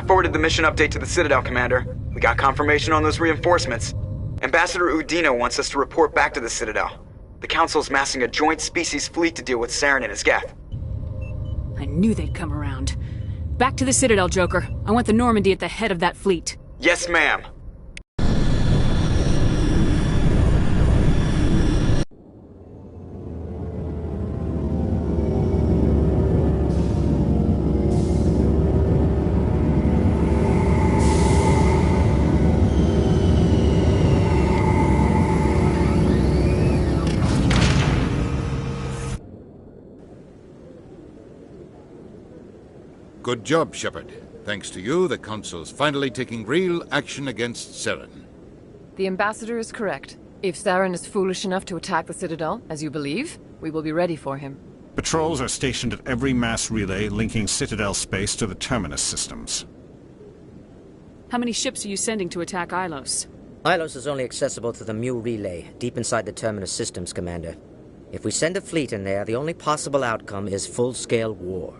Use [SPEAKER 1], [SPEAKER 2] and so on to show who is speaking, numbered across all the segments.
[SPEAKER 1] forwarded the mission update to the Citadel, Commander. We got confirmation on those reinforcements. Ambassador Udina wants us to report back to the Citadel. The Council's massing a joint species fleet to deal with Saren and his Geth.
[SPEAKER 2] I knew they'd come around. Back to the Citadel, Joker. I want the Normandy at the head of that fleet.
[SPEAKER 1] Yes, ma'am.
[SPEAKER 3] Good job, Shepard. Thanks to you, the Council's finally taking real action against Saren.
[SPEAKER 4] The Ambassador is correct. If Saren is foolish enough to attack the Citadel, as you believe, we will be ready for him.
[SPEAKER 5] Patrols are stationed at every mass relay linking Citadel space to the Terminus systems.
[SPEAKER 2] How many ships are you sending to attack Ilos?
[SPEAKER 6] Ilos is only accessible to the Mu relay, deep inside the Terminus systems, Commander. If we send a fleet in there, the only possible outcome is full-scale war.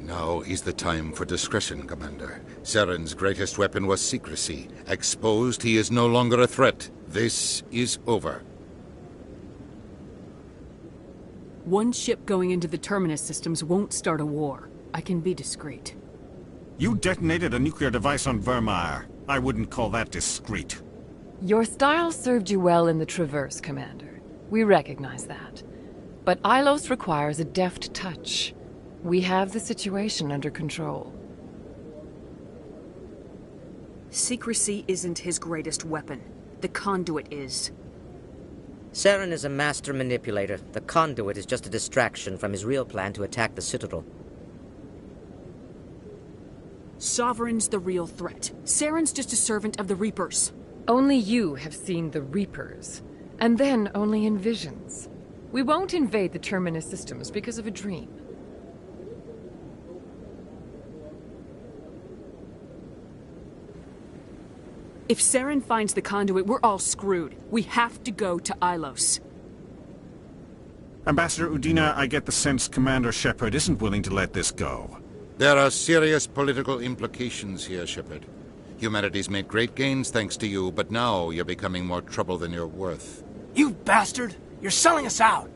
[SPEAKER 3] Now is the time for discretion, Commander. Saren's greatest weapon was secrecy. Exposed, he is no longer a threat. This is over.
[SPEAKER 2] One ship going into the Terminus systems won't start a war. I can be discreet.
[SPEAKER 5] You detonated a nuclear device on Vermeer. I wouldn't call that discreet.
[SPEAKER 4] Your style served you well in the Traverse, Commander. We recognize that. But Ilos requires a deft touch. We have the situation under control.
[SPEAKER 2] Secrecy isn't his greatest weapon. The conduit is.
[SPEAKER 6] Saren is a master manipulator. The conduit is just a distraction from his real plan to attack the Citadel.
[SPEAKER 2] Sovereign's the real threat. Saren's just a servant of the Reapers.
[SPEAKER 4] Only you have seen the Reapers, and then only in visions. We won't invade the Terminus systems because of a dream.
[SPEAKER 2] If Saren finds the conduit, we're all screwed. We have to go to Ilos.
[SPEAKER 5] Ambassador Udina, I get the sense Commander Shepard isn't willing to let this go.
[SPEAKER 3] There are serious political implications here, Shepard. Humanity's made great gains thanks to you, but now you're becoming more trouble than you're worth.
[SPEAKER 7] You bastard! You're selling us out!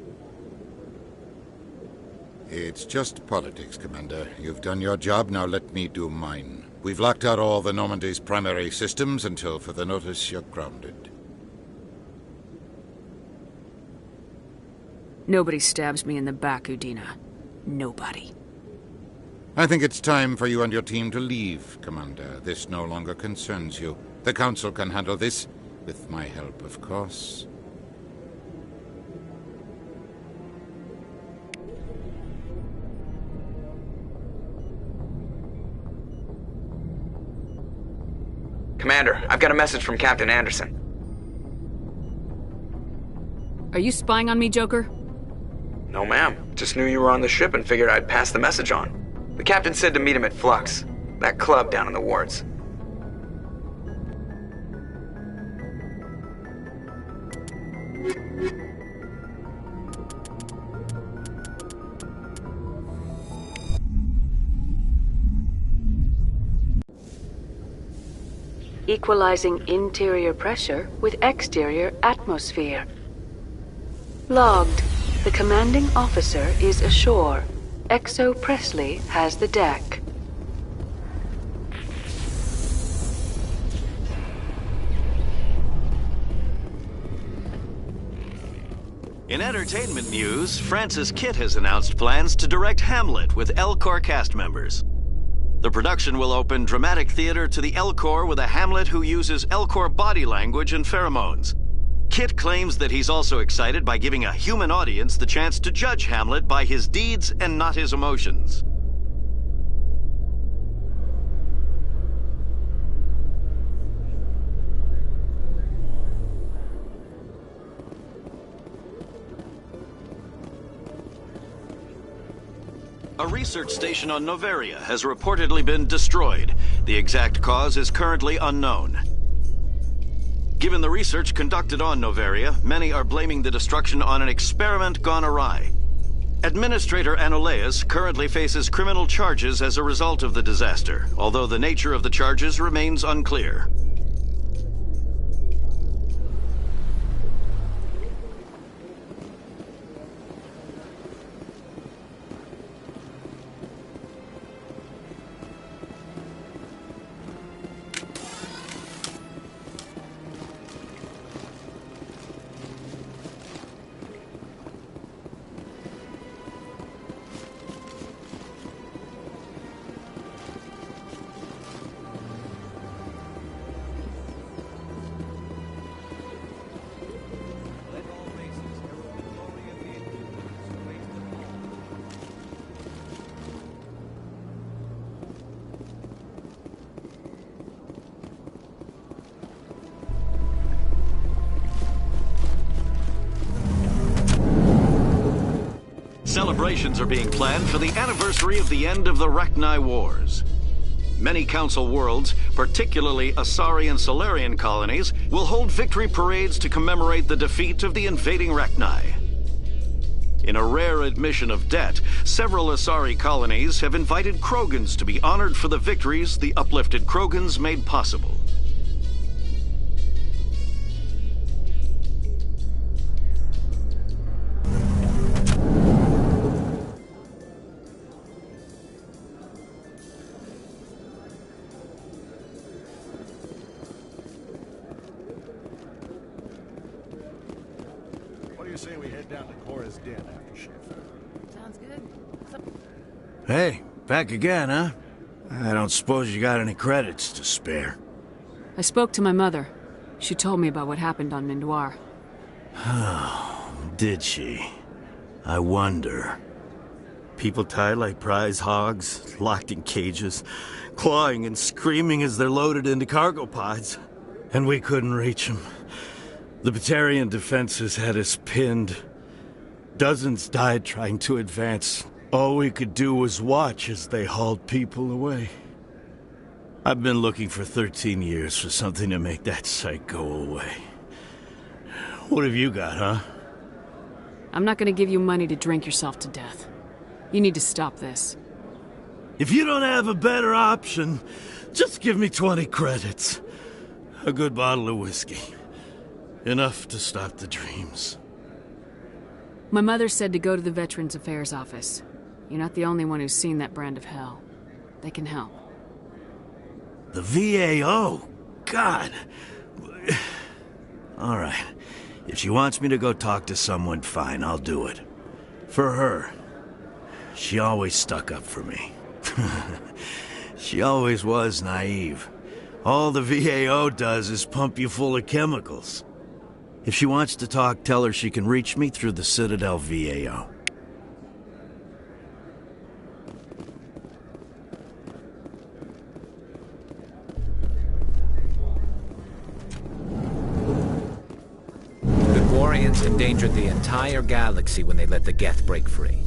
[SPEAKER 3] It's just politics, Commander. You've done your job, now let me do mine. We've locked out all the Normandy's primary systems until further notice you're grounded.
[SPEAKER 2] Nobody stabs me in the back, Udina. Nobody.
[SPEAKER 3] I think it's time for you and your team to leave, Commander. This no longer concerns you. The Council can handle this, with my help, of course.
[SPEAKER 1] Commander, I've got a message from Captain Anderson.
[SPEAKER 2] Are you spying on me, Joker?
[SPEAKER 1] No, ma'am. Just knew you were on the ship and figured I'd pass the message on. The captain said to meet him at Flux, that club down in the wards.
[SPEAKER 8] Equalizing interior pressure with exterior atmosphere. Logged. The commanding officer is ashore. Exo Presley has the deck.
[SPEAKER 9] In entertainment news, Francis Kitt has announced plans to direct Hamlet with Elcor cast members. The production will open dramatic theater to the Elcor with a Hamlet who uses Elcor body language and pheromones. Kitt claims that he's also excited by giving a human audience the chance to judge Hamlet by his deeds and not his emotions. A research station on Noveria has reportedly been destroyed. The exact cause is currently unknown. Given the research conducted on Noveria, many are blaming the destruction on an experiment gone awry. Administrator Anoleus currently faces criminal charges as a result of the disaster, although the nature of the charges remains unclear. Celebrations are being planned for the anniversary of the end of the Rachni Wars. Many Council worlds, particularly Asari and Solarian colonies, will hold victory parades to commemorate the defeat of the invading Rachni. In a rare admission of debt, several Asari colonies have invited Krogans to be honored for the victories the uplifted Krogans made possible.
[SPEAKER 10] Say we head down to Cora's Den after shift.
[SPEAKER 7] Sounds good.
[SPEAKER 11] Hey, back again, huh? I don't suppose you got any credits to spare.
[SPEAKER 2] I spoke to my mother. She told me about what happened on Mindoir.
[SPEAKER 11] Oh, did she? I wonder. People tied like prize hogs, locked in cages, clawing and screaming as they're loaded into cargo pods. And we couldn't reach them. The Batarian defenses had us pinned. Dozens died trying to advance. All we could do was watch as they hauled people away. I've been looking for 13 years for something to make that sight go away. What have you got, huh?
[SPEAKER 2] I'm not gonna give you money to drink yourself to death. You need to stop this.
[SPEAKER 11] If you don't have a better option, just give me 20 credits. A good bottle of whiskey. Enough to stop the dreams.
[SPEAKER 2] My mother said to go to the Veterans Affairs office. You're not the only one who's seen that brand of hell. They can help.
[SPEAKER 11] The VAO? God. All right. If she wants me to go talk to someone, fine, I'll do it. For her. She always stuck up for me. She always was naive. All the VAO does is pump you full of chemicals. If she wants to talk, tell her she can reach me through the Citadel VAO.
[SPEAKER 12] The Quarians endangered the entire galaxy when they let the Geth break free.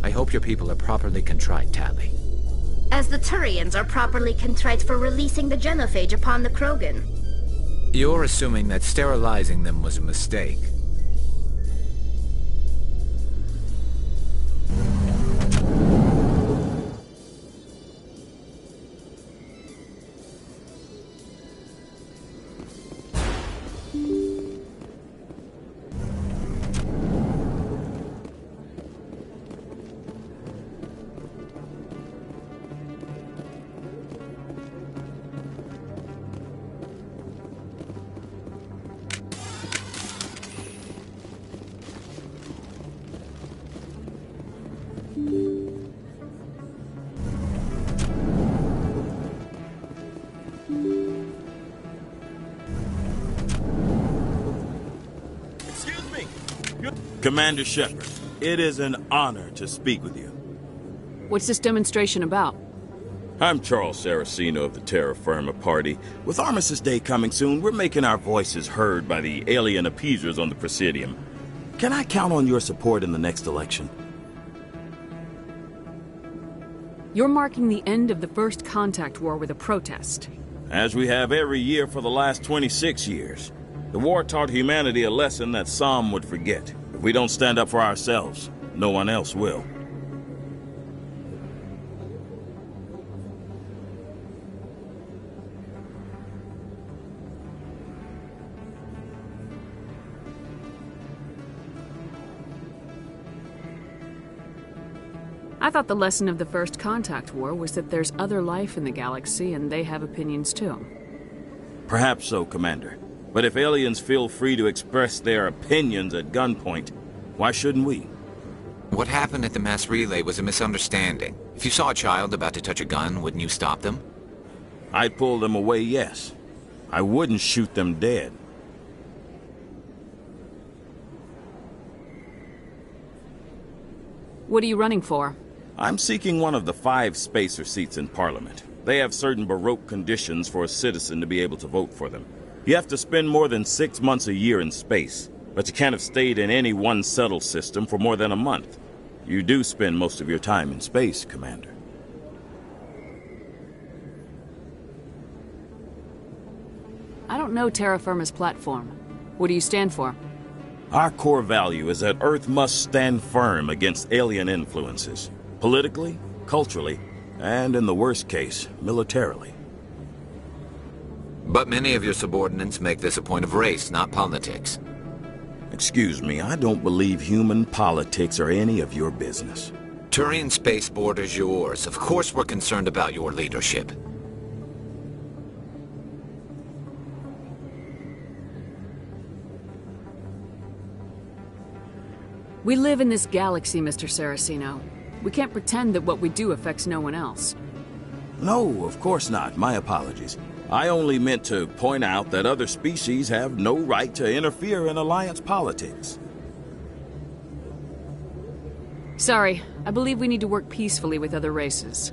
[SPEAKER 12] I hope your people are properly contrite, Tali.
[SPEAKER 13] As the Turians are properly contrite for releasing the genophage upon the Krogan.
[SPEAKER 12] You're assuming that sterilizing them was a mistake.
[SPEAKER 14] Commander Shepard, it is an honor to speak with you.
[SPEAKER 2] What's this demonstration about?
[SPEAKER 14] I'm Charles Saraceno of the Terra Firma Party. With Armistice Day coming soon, we're making our voices heard by the alien appeasers on the Presidium. Can I count on your support in the next election?
[SPEAKER 2] You're marking the end of the First Contact War with a protest.
[SPEAKER 14] As we have every year for the last 26 years. The war taught humanity a lesson that some would forget. If we don't stand up for ourselves, No one else will.
[SPEAKER 2] I thought the lesson of the First Contact War was that there's other life in the galaxy and they have opinions too.
[SPEAKER 14] Perhaps so, Commander. But if aliens feel free to express their opinions at gunpoint, why shouldn't we?
[SPEAKER 12] What happened at the mass relay was a misunderstanding. If you saw a child about to touch a gun, wouldn't you stop them?
[SPEAKER 14] I'd pull them away, yes. I wouldn't shoot them dead.
[SPEAKER 2] What are you running for?
[SPEAKER 14] I'm seeking one of the 5 spacer seats in Parliament. They have certain Baroque conditions for a citizen to be able to vote for them. You have to spend more than 6 months a year in space, but you can't have stayed in any one settled system for more than a month. You do spend most of your time in space, Commander.
[SPEAKER 2] I don't know Terra Firma's platform. What do you stand for?
[SPEAKER 14] Our core value is that Earth must stand firm against alien influences. Politically, culturally, and in the worst case, militarily.
[SPEAKER 12] But many of your subordinates make this a point of race, not politics.
[SPEAKER 14] Excuse me, I don't believe human politics are any of your business.
[SPEAKER 12] Turian spaceport is yours. Of course we're concerned about your leadership.
[SPEAKER 2] We live in this galaxy, Mr. Saraceno. We can't pretend that what we do affects no one else.
[SPEAKER 14] No, of course not. My apologies. I only meant to point out that other species have no right to interfere in Alliance politics.
[SPEAKER 2] Sorry, I believe we need to work peacefully with other races.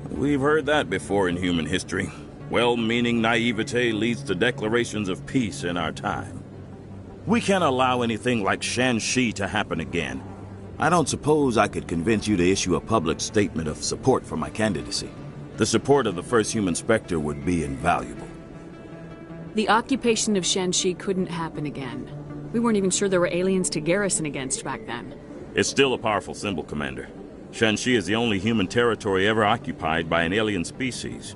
[SPEAKER 14] We've heard that before in human history. Well-meaning naivete leads to declarations of peace in our time. We can't allow anything like Shan-Shi to happen again. I don't suppose I could convince you to issue a public statement of support for my candidacy. The support of the first human Spectre would be invaluable.
[SPEAKER 2] The occupation of Shan-Shi couldn't happen again. We weren't even sure there were aliens to garrison against back then.
[SPEAKER 14] It's still a powerful symbol, Commander. Shan-Shi is the only human territory ever occupied by an alien species.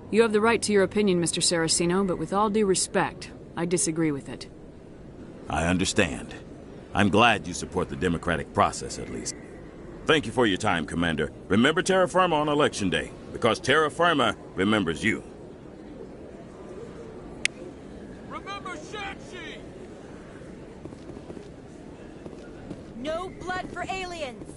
[SPEAKER 2] You have the right to your opinion, Mr. Saraceno, but with all due respect, I disagree with it.
[SPEAKER 14] I understand. I'm glad you support the democratic process, at least. Thank you for your time, Commander. Remember Terra Firma on Election Day, because Terra Firma remembers you.
[SPEAKER 15] Remember Shan-Shi!
[SPEAKER 16] No blood for aliens!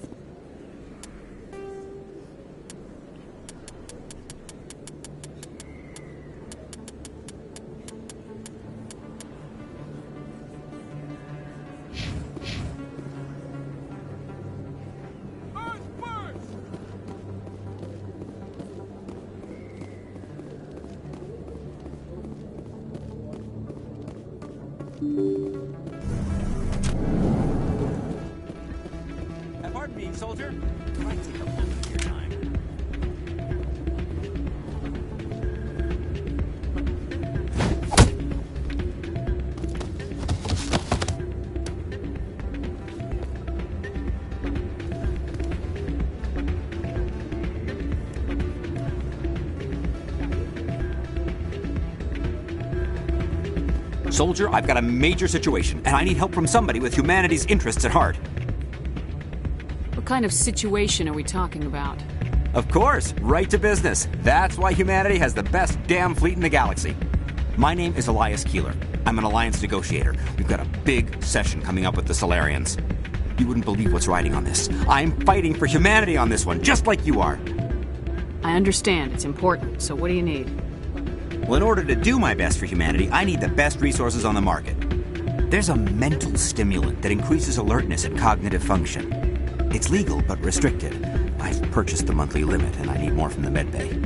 [SPEAKER 15] Pardon me, soldier. Can I take a little of your time?
[SPEAKER 17] Soldier, I've got a major situation, and I need help from somebody with humanity's interests at heart.
[SPEAKER 2] What kind of situation are we talking about?
[SPEAKER 17] Of course, right to business. That's why humanity has the best damn fleet in the galaxy. My name is Elias Keeler. I'm an Alliance negotiator. We've got a big session coming up with the Solarians. You wouldn't believe what's riding on this. I'm fighting for humanity on this one, just like you are.
[SPEAKER 2] I understand. It's important. So what do you need?
[SPEAKER 17] Well, in order to do my best for humanity, I need the best resources on the market. There's a mental stimulant that increases alertness and cognitive function. It's legal, but restricted. I've purchased the monthly limit, and I need more from the medbay.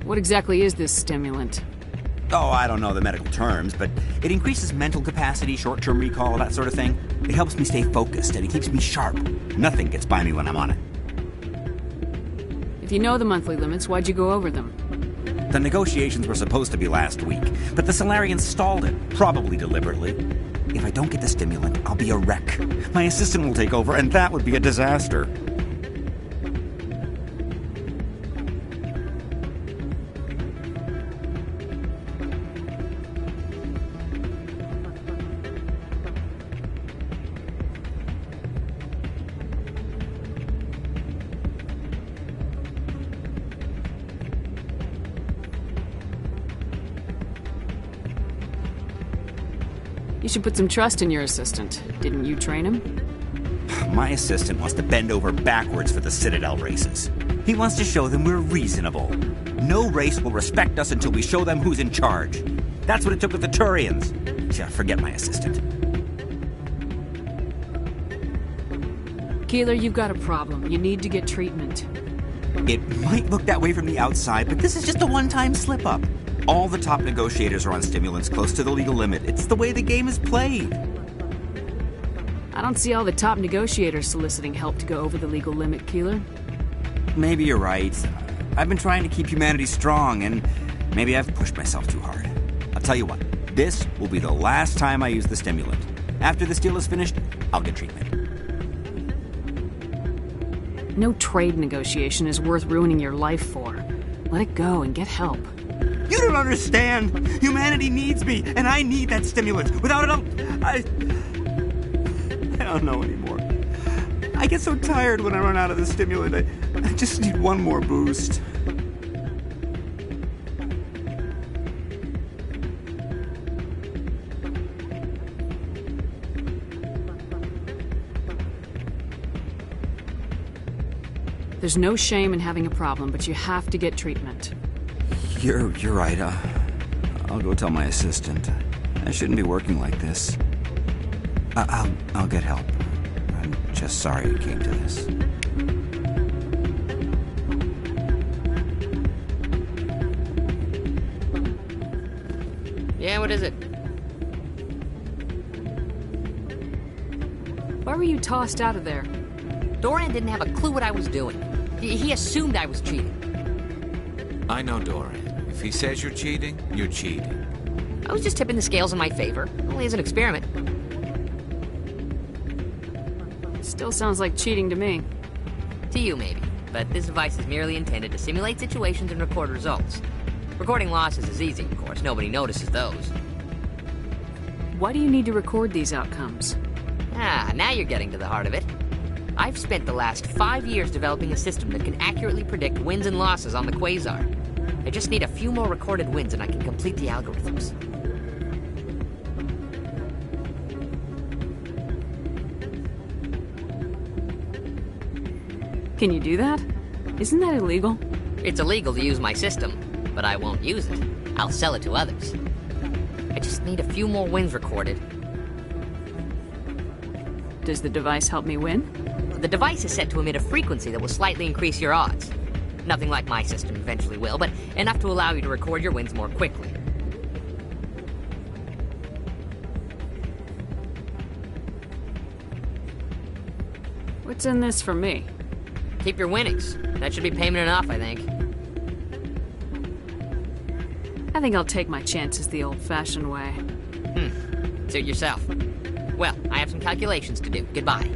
[SPEAKER 2] What exactly is this stimulant?
[SPEAKER 17] Oh, I don't know the medical terms, but it increases mental capacity, short-term recall, that sort of thing. It helps me stay focused, and it keeps me sharp. Nothing gets by me when I'm on it.
[SPEAKER 2] If you know the monthly limits, why'd you go over them?
[SPEAKER 17] The negotiations were supposed to be last week, but the Solarians stalled it, probably deliberately. If I don't get the stimulant, I'll be a wreck. My assistant will take over, and that would be a disaster.
[SPEAKER 2] You should put some trust in your assistant. Didn't you train him?
[SPEAKER 17] My assistant wants to bend over backwards for the Citadel races. He wants to show them we're reasonable. No race will respect us until we show them who's in charge. That's what it took with the Turians. Yeah, forget my assistant.
[SPEAKER 2] Keeler, you've got a problem. You need to get treatment.
[SPEAKER 17] It might look that way from the outside, but this is just a one-time slip-up. All the top negotiators are on stimulants close to the legal limit. It's the way the game is played.
[SPEAKER 2] I don't see all the top negotiators soliciting help to go over the legal limit, Keeler.
[SPEAKER 17] Maybe you're right. I've been trying to keep humanity strong, and maybe I've pushed myself too hard. I'll tell you what, this will be the last time I use the stimulant. After this deal is finished, I'll get treatment.
[SPEAKER 2] No trade negotiation is worth ruining your life for. Let it go and get help.
[SPEAKER 17] You don't understand! Humanity needs me, and I need that stimulant. Without it, I don't know anymore. I get so tired when I run out of the stimulant. I just need one more boost.
[SPEAKER 2] There's no shame in having a problem, but you have to get treatment.
[SPEAKER 17] You're right. I'll go tell my assistant. I shouldn't be working like this. I'll get help. I'm just sorry it came to this.
[SPEAKER 18] Yeah, what is it?
[SPEAKER 2] Why were you tossed out of there?
[SPEAKER 18] Dorian didn't have a clue what I was doing. He assumed I was cheating.
[SPEAKER 12] I know Dorian. If he says you're cheating, you're cheating.
[SPEAKER 18] I was just tipping the scales in my favor. Only as an experiment.
[SPEAKER 2] Still sounds like cheating to me.
[SPEAKER 18] To you, maybe. But this device is merely intended to simulate situations and record results. Recording losses is easy, of course. Nobody notices those.
[SPEAKER 2] Why do you need to record these outcomes?
[SPEAKER 18] Ah, now you're getting to the heart of it. I've spent the last 5 years developing a system that can accurately predict wins and losses on the Quasar. I just need a few more recorded wins and I can complete the algorithms.
[SPEAKER 2] Can you do that? Isn't that illegal?
[SPEAKER 18] It's illegal to use my system, but I won't use it. I'll sell it to others. I just need a few more wins recorded.
[SPEAKER 2] Does the device help me win?
[SPEAKER 18] The device is set to emit a frequency that will slightly increase your odds. Nothing like my system eventually will, but enough to allow you to record your wins more quickly.
[SPEAKER 2] What's in this for me?
[SPEAKER 18] Keep your winnings. That should be payment enough, I think.
[SPEAKER 2] I think I'll take my chances the old-fashioned way.
[SPEAKER 18] Suit yourself. Well, I have some calculations to do. Goodbye.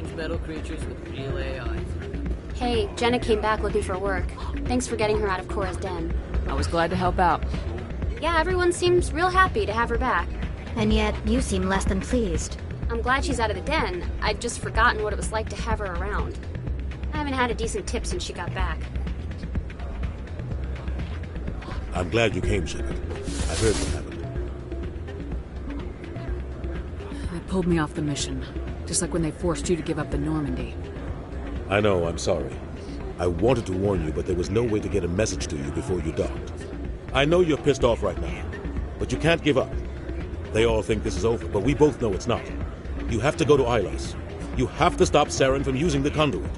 [SPEAKER 19] strange metal creatures with relay eyes.
[SPEAKER 20] Hey, Jenna came back looking for work. Thanks for getting her out of Cora's den.
[SPEAKER 2] I was glad to help out.
[SPEAKER 20] Yeah, everyone seems real happy to have her back.
[SPEAKER 13] And yet, you seem less than pleased.
[SPEAKER 20] I'm glad she's out of the den. I'd just forgotten what it was like to have her around. I haven't had a decent tip since she got back.
[SPEAKER 10] I'm glad you came, Shepard. I heard what happened.
[SPEAKER 2] They pulled me off the mission. Just like when they forced you to give up the Normandy.
[SPEAKER 10] I know, I'm sorry. I wanted to warn you, but there was no way to get a message to you before you docked. I know you're pissed off right now, but you can't give up. They all think this is over, but we both know it's not. You have to go to Ilos. You have to stop Saren from using the conduit.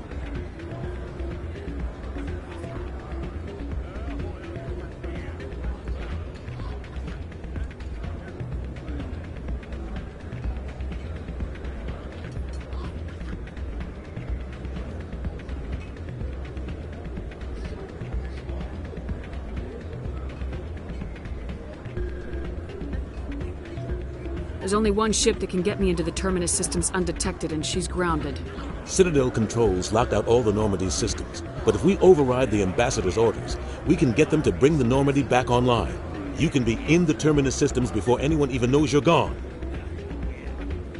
[SPEAKER 2] There's only one ship that can get me into the Terminus systems undetected, and she's grounded.
[SPEAKER 10] Citadel controls locked out all the Normandy's systems, but if we override the Ambassador's orders, we can get them to bring the Normandy back online. You can be in the Terminus systems before anyone even knows you're gone.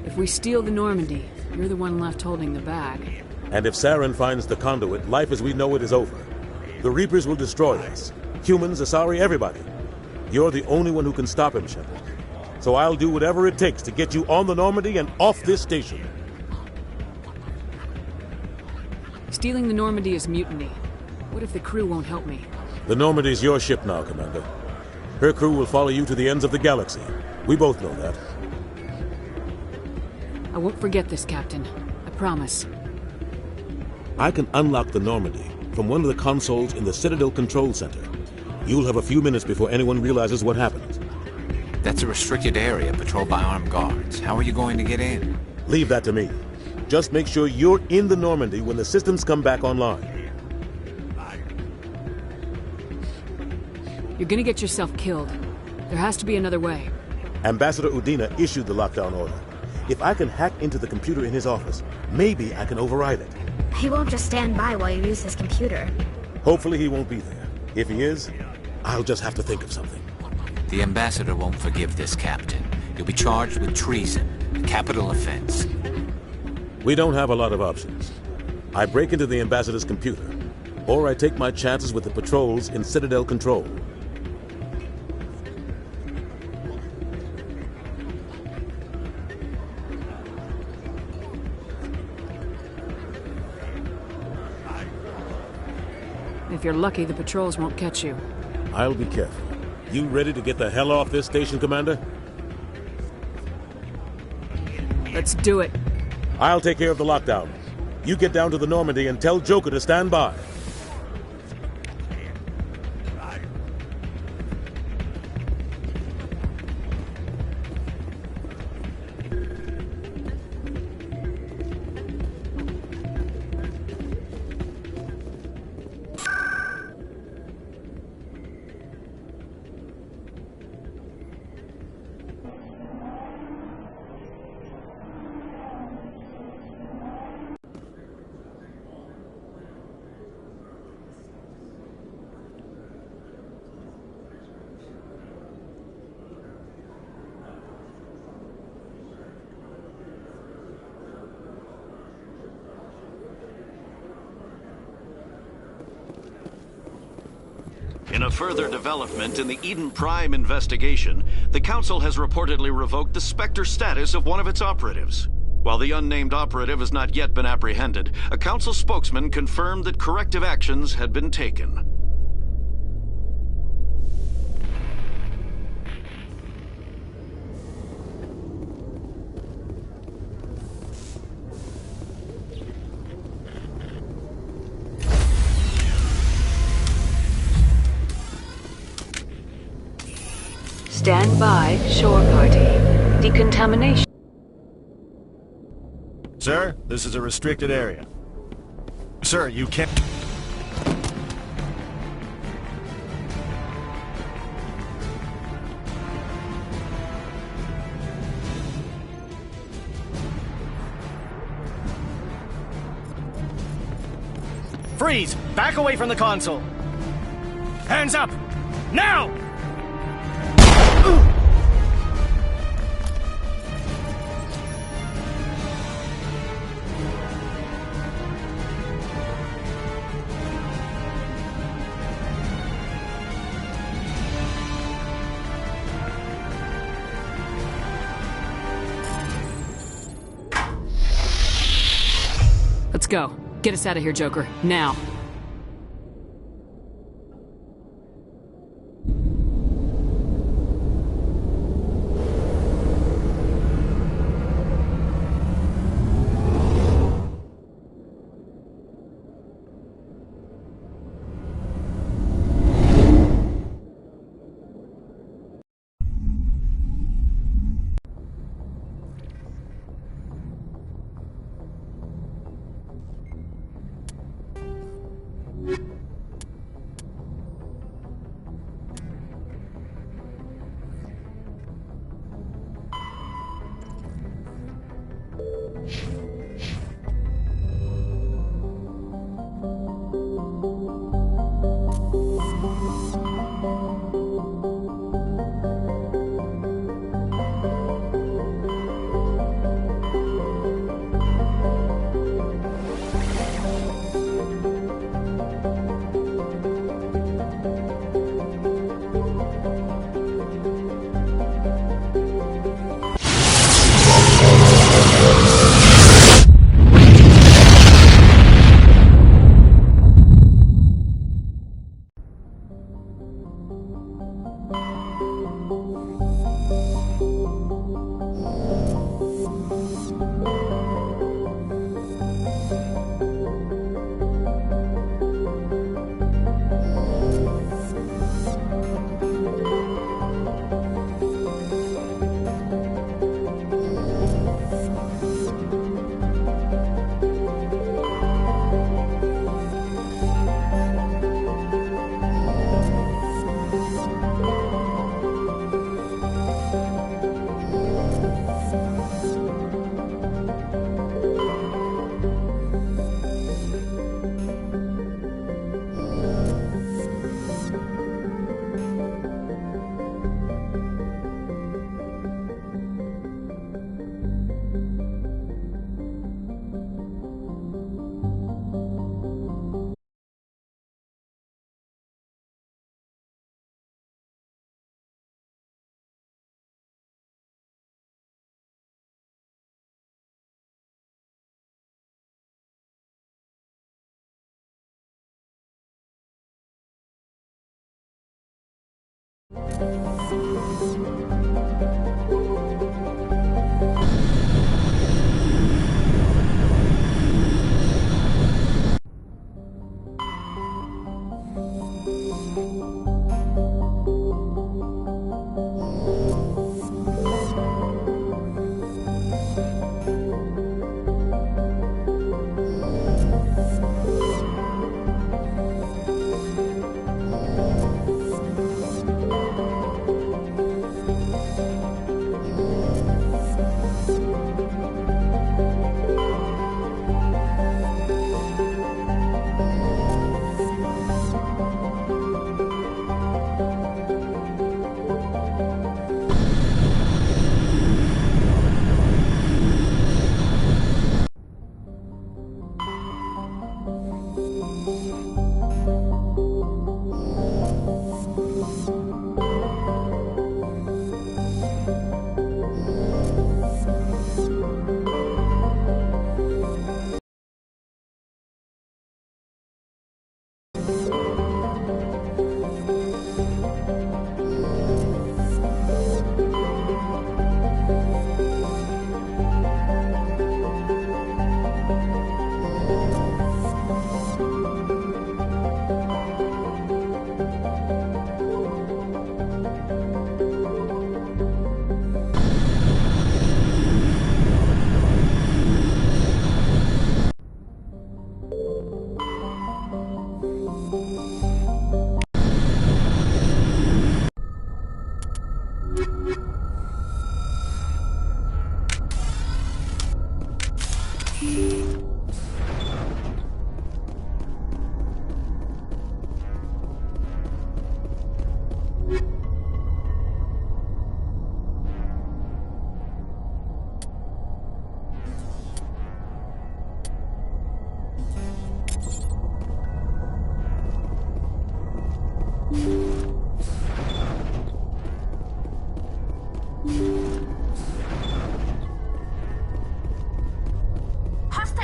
[SPEAKER 2] If we steal the Normandy, you're the one left holding the bag.
[SPEAKER 10] And if Saren finds the conduit, life as we know it is over. The Reapers will destroy us. Humans, Asari, everybody. You're the only one who can stop him, Shepard. So I'll do whatever it takes to get you on the Normandy and off this station.
[SPEAKER 2] Stealing the Normandy is mutiny. What if the crew won't help me?
[SPEAKER 10] The Normandy's your ship now, Commander. Her crew will follow you to the ends of the galaxy. We both know that.
[SPEAKER 2] I won't forget this, Captain. I promise.
[SPEAKER 10] I can unlock the Normandy from one of the consoles in the Citadel Control Center. You'll have a few minutes before anyone realizes what happened.
[SPEAKER 12] That's a restricted area patrolled by armed guards. How are you going to get in?
[SPEAKER 10] Leave that to me. Just make sure you're in the Normandy when the systems come back online.
[SPEAKER 2] You're gonna get yourself killed. There has to be another way.
[SPEAKER 10] Ambassador Udina issued the lockdown order. If I can hack into the computer in his office, maybe I can override it.
[SPEAKER 13] He won't just stand by while you use his computer.
[SPEAKER 10] Hopefully he won't be there. If he is, I'll just have to think of something.
[SPEAKER 12] The Ambassador won't forgive this, Captain. You'll be charged with treason, a capital offense.
[SPEAKER 10] We don't have a lot of options. I break into the Ambassador's computer, or I take my chances with the patrols in Citadel Control.
[SPEAKER 2] If you're lucky, the patrols won't catch you.
[SPEAKER 10] I'll be careful. You ready to get the hell off this station, Commander?
[SPEAKER 2] Let's do it.
[SPEAKER 10] I'll take care of the lockdown. You get down to the Normandy and tell Joker to stand by.
[SPEAKER 9] In a further development in the Eden Prime investigation, the Council has reportedly revoked the Spectre status of one of its operatives. While the unnamed operative has not yet been apprehended, a Council spokesman confirmed that corrective actions had been taken.
[SPEAKER 8] Stand by, shore party. Decontamination.
[SPEAKER 10] Sir, this is a restricted area. Sir, you can't...
[SPEAKER 21] Freeze! Back away from the console! Hands up! Now!
[SPEAKER 2] Let's go. Get us out of here, Joker. Now.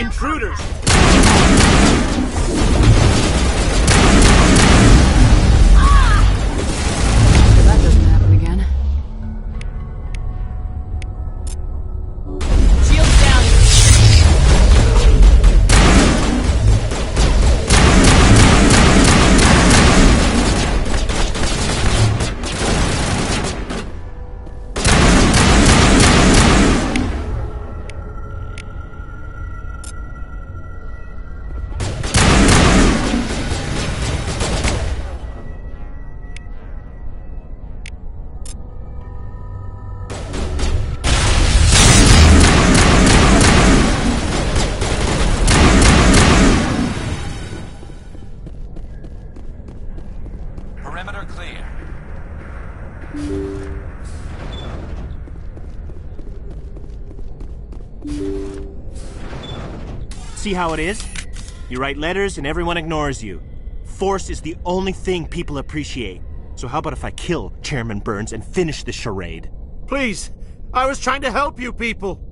[SPEAKER 21] Intruders!
[SPEAKER 2] That doesn't happen again.
[SPEAKER 16] Shields down!
[SPEAKER 15] Perimeter clear.
[SPEAKER 21] See how it is? You write letters and everyone ignores you. Force is the only thing people appreciate. So how about if I kill Chairman Burns and finish this charade?
[SPEAKER 6] Please! I was trying to help you people!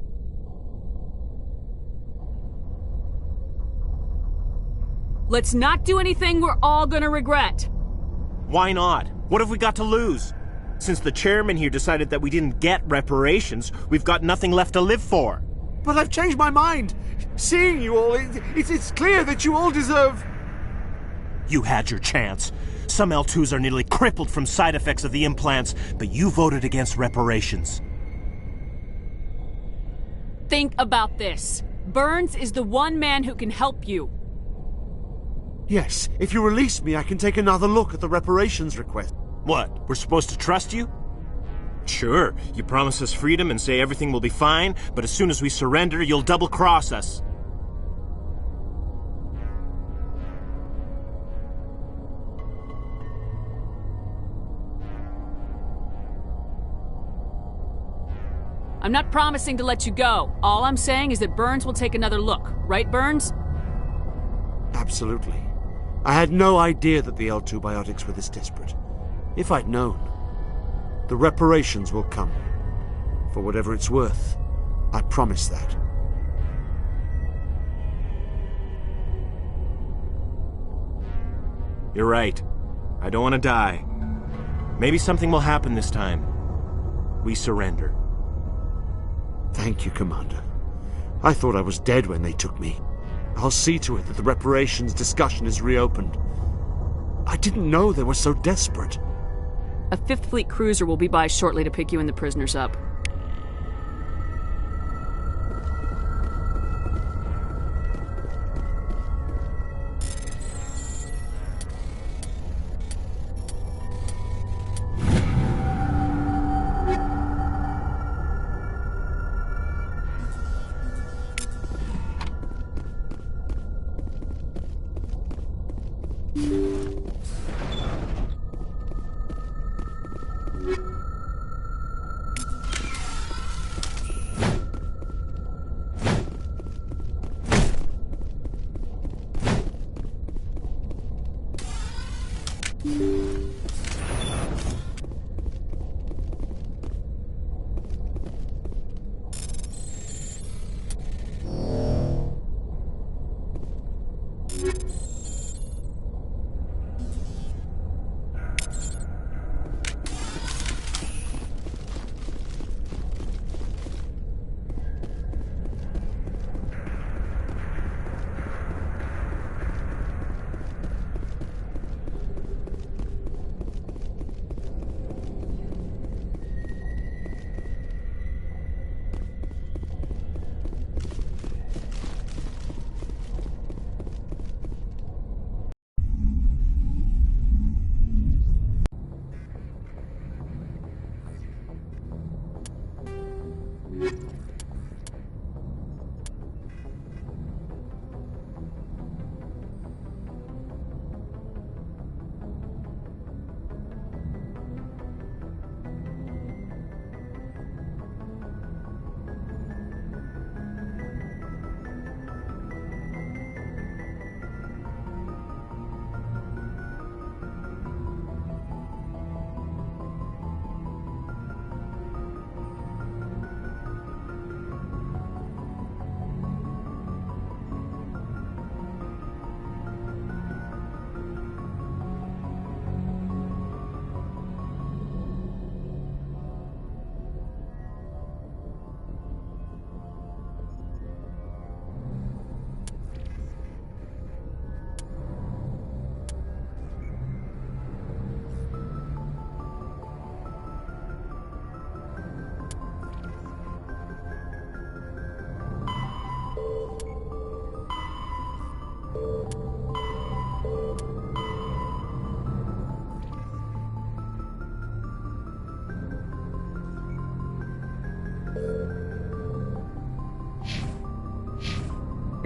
[SPEAKER 2] Let's not do anything we're all gonna regret.
[SPEAKER 21] Why not? What have we got to lose? Since the chairman here decided that we didn't get reparations, we've got nothing left to live for.
[SPEAKER 6] But I've changed my mind. Seeing you all, it's clear that you all deserve...
[SPEAKER 21] You had your chance. Some L2s are nearly crippled from side effects of the implants, but you voted against reparations.
[SPEAKER 2] Think about this. Burns is the one man who can help you.
[SPEAKER 6] Yes, if you release me, I can take another look at the reparations request.
[SPEAKER 21] What, we're supposed to trust you? Sure, you promise us freedom and say everything will be fine, but as soon as we surrender, you'll double-cross us.
[SPEAKER 2] I'm not promising to let you go. All I'm saying is that Burns will take another look. Right, Burns?
[SPEAKER 6] Absolutely. I had no idea that the L2 biotics were this desperate. If I'd known, the reparations will come. For whatever it's worth, I promise that.
[SPEAKER 21] You're right. I don't want to die. Maybe something will happen this time. We surrender.
[SPEAKER 6] Thank you, Commander. I thought I was dead when they took me. I'll see to it that the reparations discussion is reopened. I didn't know they were so desperate.
[SPEAKER 2] A 5th Fleet cruiser will be by shortly to pick you and the prisoners up.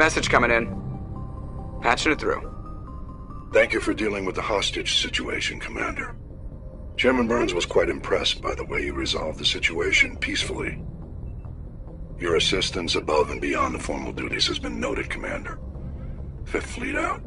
[SPEAKER 1] Message coming in. Patching it through.
[SPEAKER 4] Thank you for dealing with the hostage situation, Commander. Chairman Burns was quite impressed by the way you resolved the situation peacefully. Your assistance above and beyond the formal duties has been noted, Commander. Fifth Fleet out.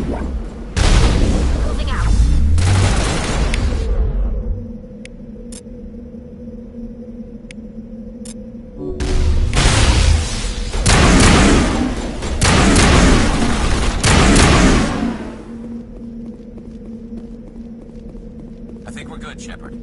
[SPEAKER 13] Moving out.
[SPEAKER 15] I think we're good, Shepard.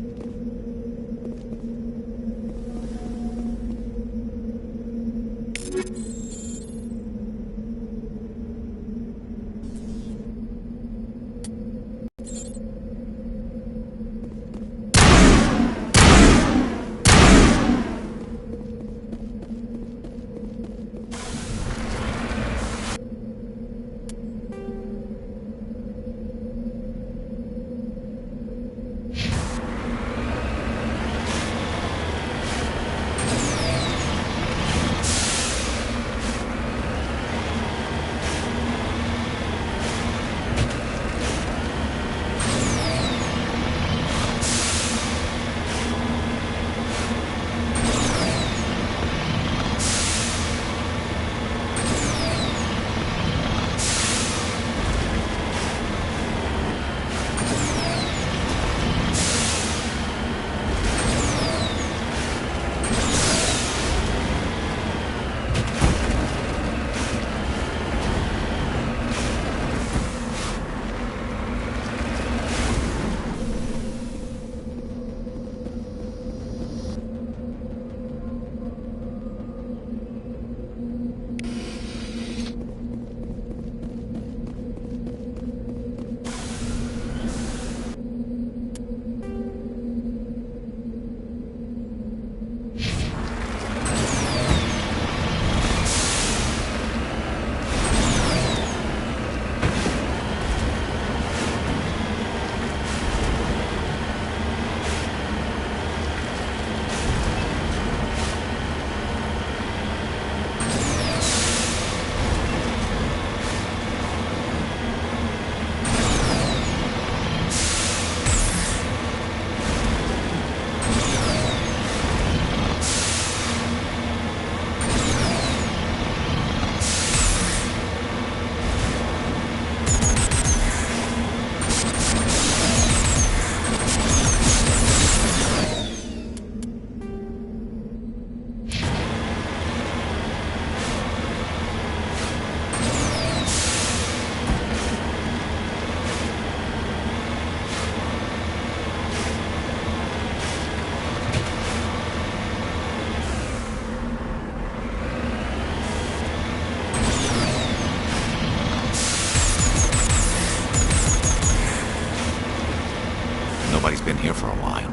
[SPEAKER 12] Nobody's been here for a while.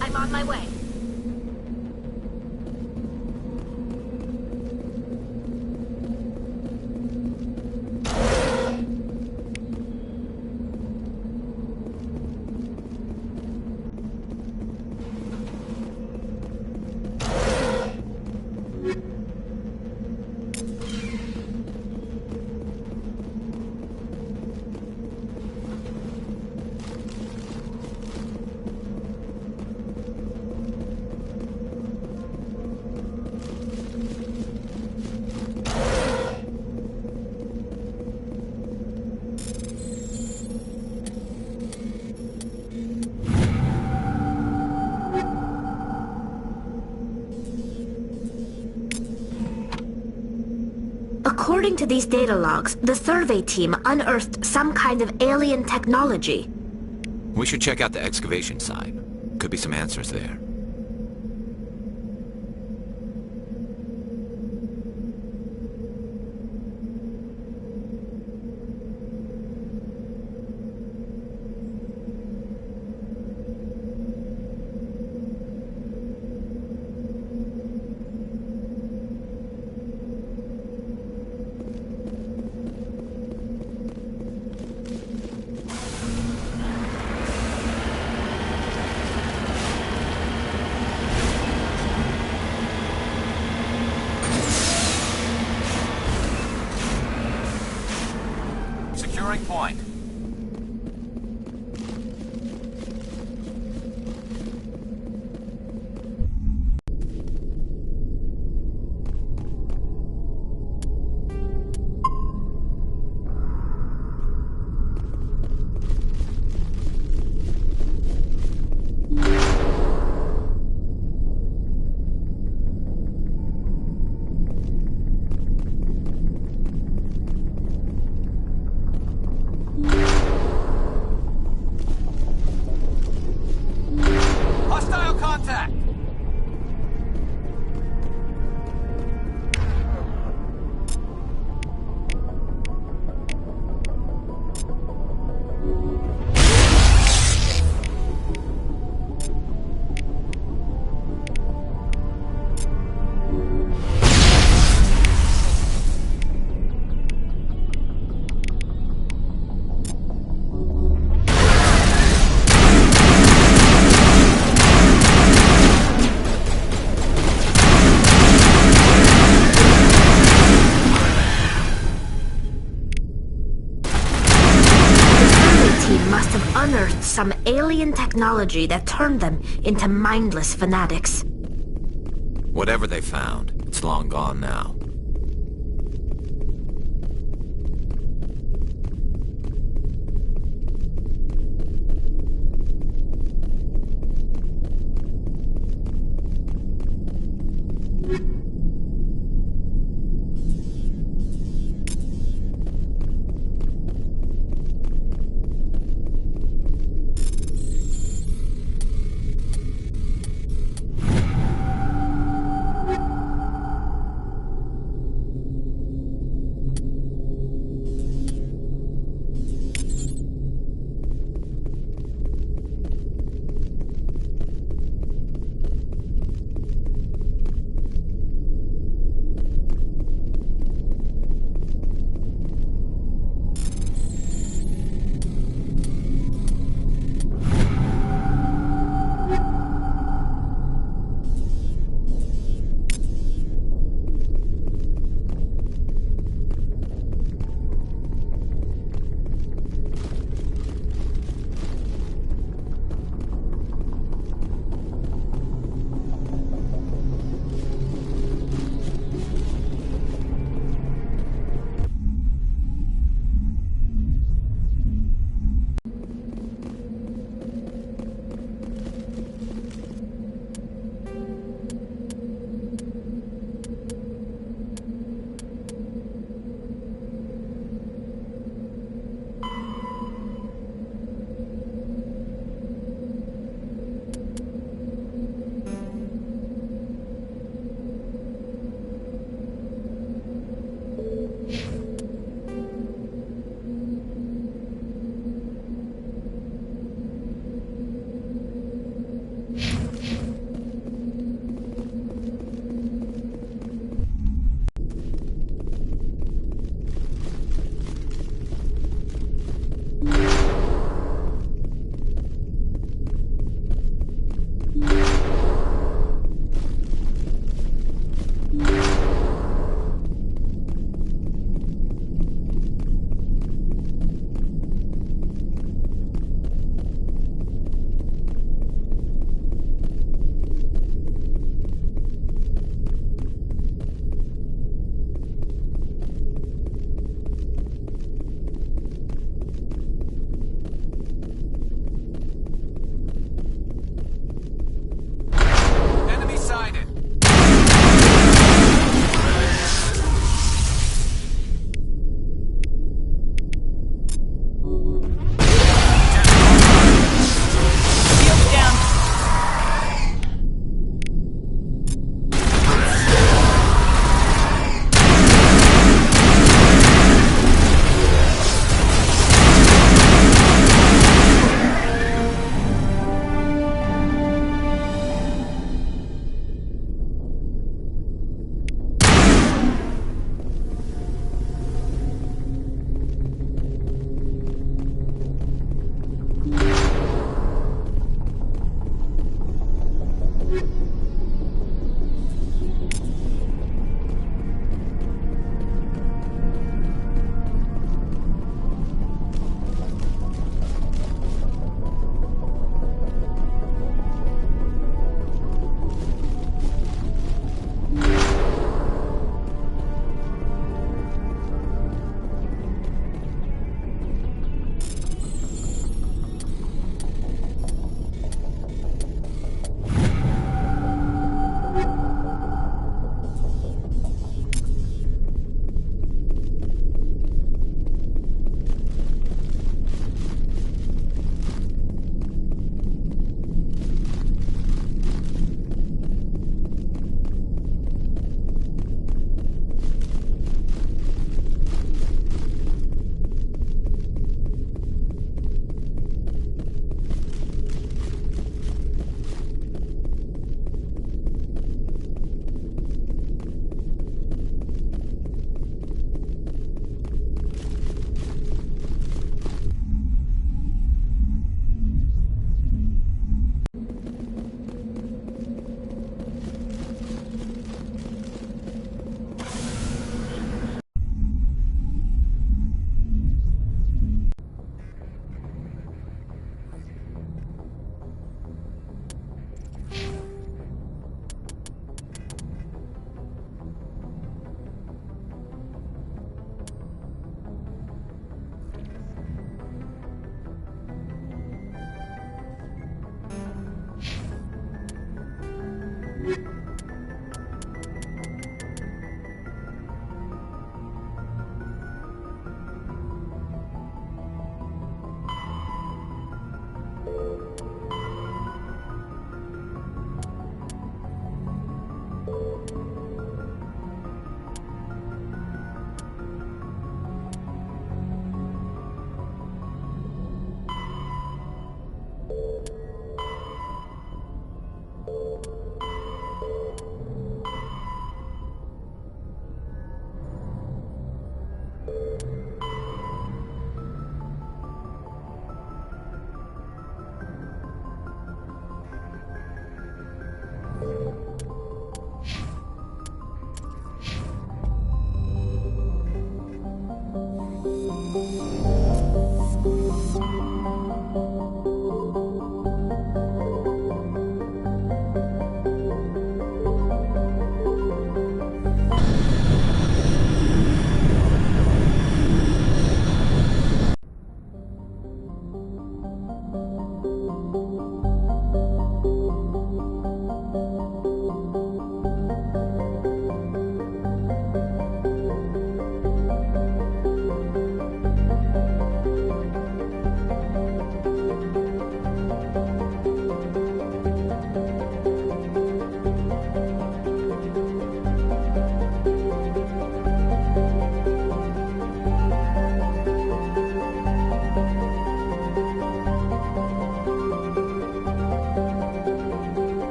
[SPEAKER 13] I'm on my way. According to these data logs, the survey team unearthed some kind of alien technology.
[SPEAKER 12] We should check out the excavation site. Could be some answers there.
[SPEAKER 15] Securing point.
[SPEAKER 13] must have unearthed some alien technology that turned them into mindless fanatics.
[SPEAKER 12] Whatever they found, it's long gone now.